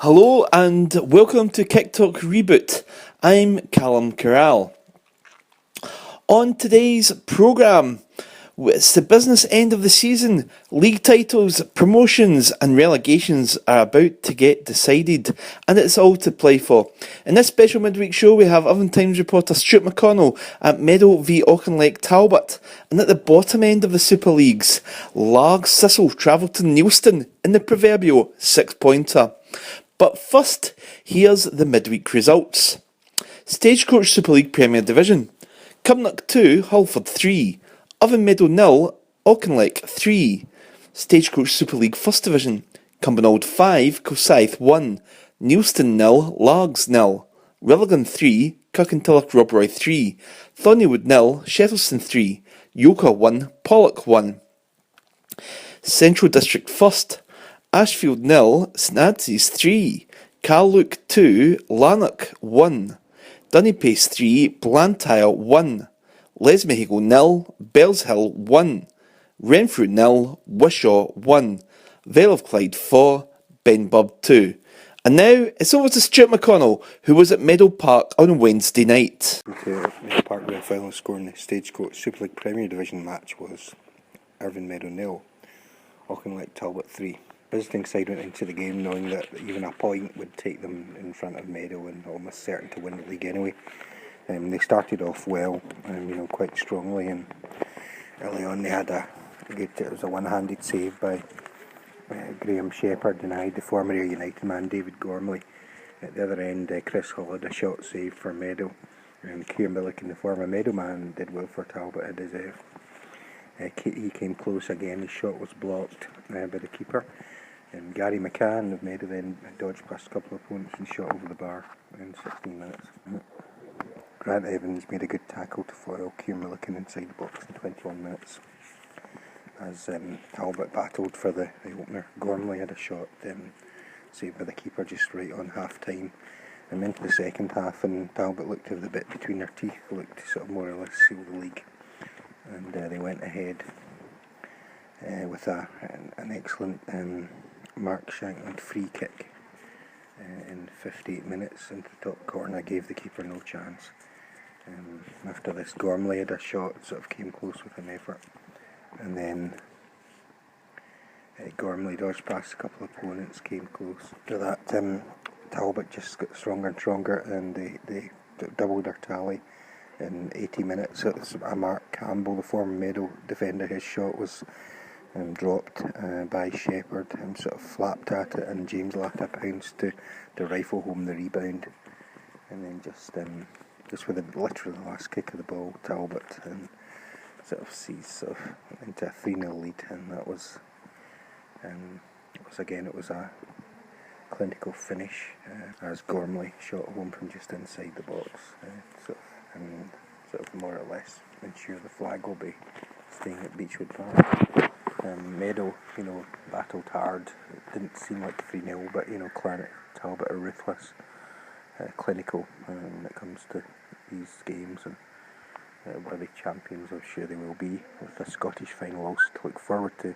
Hello and welcome to Kicktalk Reboot. I'm Callum Corral. On today's programme, it's the business end of the season. League titles, promotions and relegations are about to get decided, and it's all to play for. In this special midweek show, we have Irvine Times reporter Stuart McConnell at Meadow v Auchinleck Talbot, and at the bottom end of the Super Leagues, Thistle travel to Neilston in the proverbial six-pointer. But first, here's the midweek results. Stagecoach Super League Premier Division. Cumnock 2, Halford 3. Irvine Meadow 0, Auchinleck 3. Stagecoach Super League First Division. Cumbernauld 5, Kilsyth 1. Neilston 0, Largs 0. Rutherglen 3, Kirkintilloch Robroy 3. Thornywood 0, Shettleston 3. Yoker 1, Pollock 1. Central District First. Ashfield 0, St Nancy's 3, Carluke 2, Lanark 1, Dunnypace 3, Blantyre 1, Lesmahago 0, Bellshill 1, Renfrew 0, Wishaw 1, Vale of Clyde 4, Benburb 2. And now it's over to Stuart McConnell, who was at Meadow Park on Wednesday night. Meadow Park, where the final score in the Stagecoach Super League Premier Division match was Irvine Meadow 0, Auchinleck Talbot 3. Visiting side went into the game knowing that even a point would take them in front of Meadow and almost certain to win the league anyway. They started off well, quite strongly, and early on they had it was a one-handed save by Graham Shepherd, denied the former Ayr United man David Gormley. At the other end, Chris Hall had a shot save for Meadow, and Kieran Milliken, the former Meadow man, did well for Talbot. Had his he came close again. His shot was blocked by the keeper. And Gary McCann of Meadow then dodged past a couple of opponents and shot over the bar in 16 minutes. Grant Evans made a good tackle to foil Kieran Milliken inside the box in 21 minutes. As Talbot battled for the opener, Gormley had a shot saved by the keeper just right on half time. And into the second half, and Talbot looked to have the bit between their teeth, looked to sort of more or less seal the league. And they went ahead with an excellent Mark Shankland free kick in 58 minutes into the top corner, gave the keeper no chance. After this, Gormley had a shot, sort of came close with an effort, and then Gormley dodged past a couple of opponents, came close. After that, Talbot just got stronger and stronger, and they doubled their tally in 80 minutes. It was Mark Campbell, the former Meadow defender. His shot was dropped by Shepherd and sort of flapped at it, and James Latta pounced to rifle home the rebound, and then just with literally the last kick of the ball, Talbot seized into a 3-0 lead, and that was it was a clinical finish as Gormley shot home from just inside the box, and more or less ensure the flag will be staying at Beechwood Park. Meadow, battled hard. It didn't seem like 3-0, but Talbot are ruthless, clinical when it comes to these games, and worthy champions I'm sure they will be, with a Scottish final also to look forward to.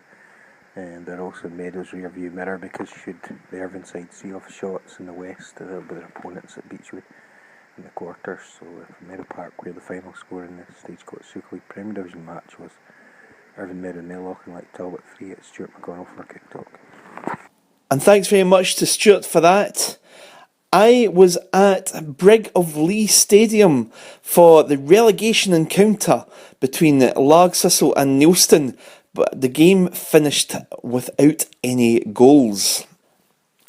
And they're also Meadow's rear view mirror, because should the Irvine side see off shots in the west, they'll be their opponents at Beechwood in the quarters. So Meadow Park, where the final score in the Stagecoach Super League Premier Division match was Irvine Meadow 0, Auchinleck Talbot 3. It's Stuart McConnell for Kicktalk. And thanks very much to Stuart for that. I was at Brig of Lee Stadium for the relegation encounter between Thistle and Neilston, but the game finished without any goals.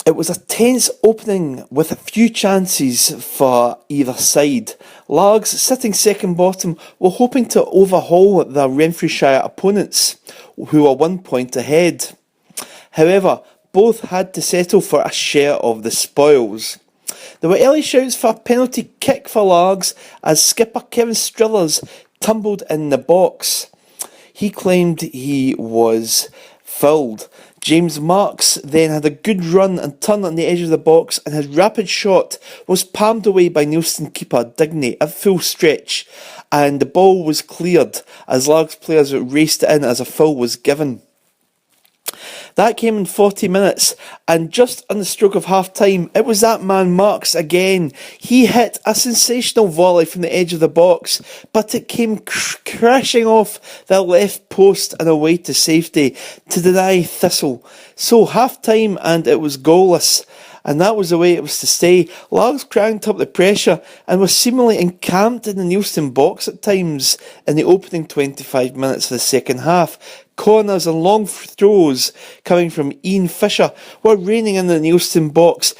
It was a tense opening with a few chances for either side. Largs, sitting second bottom, were hoping to overhaul their Renfrewshire opponents, who were 1 point ahead. However, both had to settle for a share of the spoils. There were early shouts for a penalty kick for Largs as skipper Kevin Strillers tumbled in the box. He claimed he was fouled. James Marks then had a good run and turn on the edge of the box, and his rapid shot was palmed away by Neilston keeper Digney at full stretch, and the ball was cleared as Largs players raced in as a foul was given. That came in 40 minutes, and just on the stroke of half-time, it was that man Marks again. He hit a sensational volley from the edge of the box, but it came crashing off the left post and away to safety to deny Thistle. So half-time, and it was goalless. And that was the way it was to stay. Largs cranked up the pressure and was seemingly encamped in the Neilston box at times in the opening 25 minutes of the second half. Corners and long throws coming from Ian Fisher were raining in the Neilston box.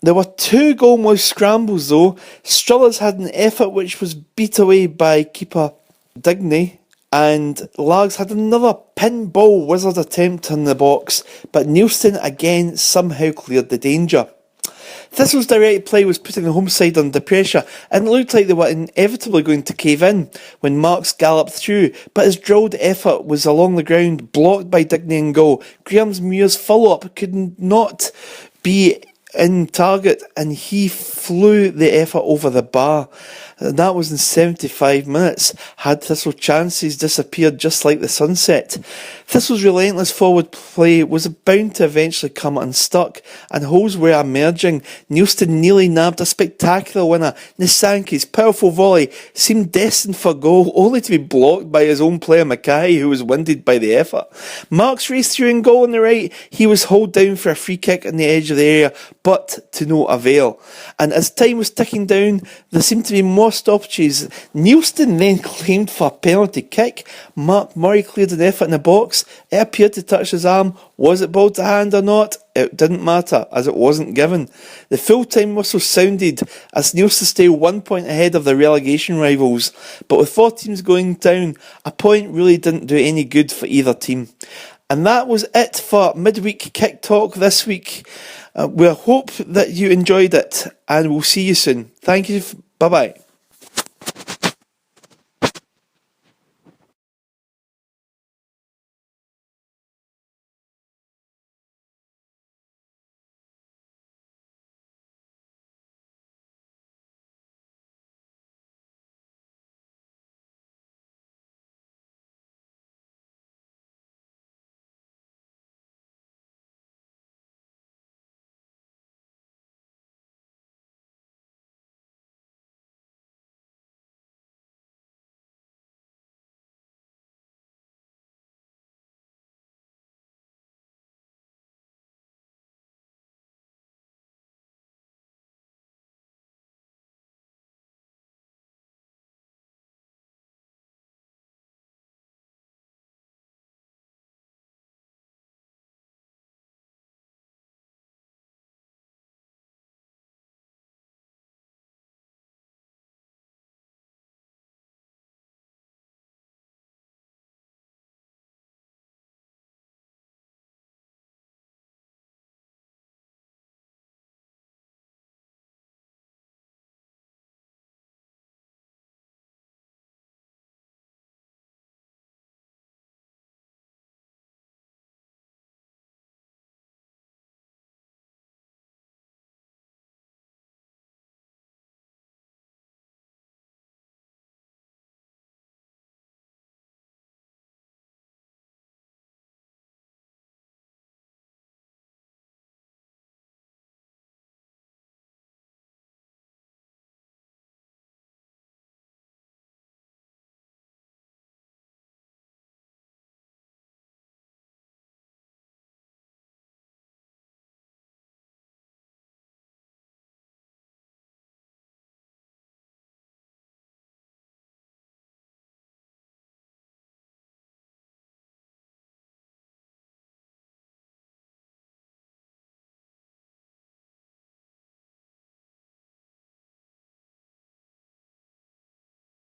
There were 2 goal-mouth scrambles though. Strullers had an effort which was beat away by keeper Digney. And Largs had another pinball wizard attempt on the box, but Neilston again somehow cleared the danger. Thistle's direct play was putting the home side under pressure, and it looked like they were inevitably going to cave in when Marks galloped through, but his drilled effort was along the ground, blocked by Digney and goal. Muir's follow-up could not be in target, and he flew the effort over the bar. And that was in 75 minutes. Had Thistle chances disappeared just like the sunset. Thistle's relentless forward play was bound to eventually come unstuck, and holes were emerging. Neilston nearly nabbed a spectacular winner. Nisanki's powerful volley seemed destined for goal, only to be blocked by his own player Mackay, who was winded by the effort. Marks raced through in goal on the right. He was hauled down for a free kick on the edge of the area, but to no avail. And as time was ticking down, there seemed to be more stoppages. Neilston then claimed for a penalty kick. Mark Murray cleared an effort in the box. It appeared to touch his arm. Was it ball to hand or not? It didn't matter, as it wasn't given. The full-time whistle sounded as Neilston stayed 1 point ahead of the relegation rivals. But with 4 teams going down, a point really didn't do any good for either team. And that was it for midweek Kick Talk this week. We hope that you enjoyed it, and we'll see you soon. Thank you. Bye-bye.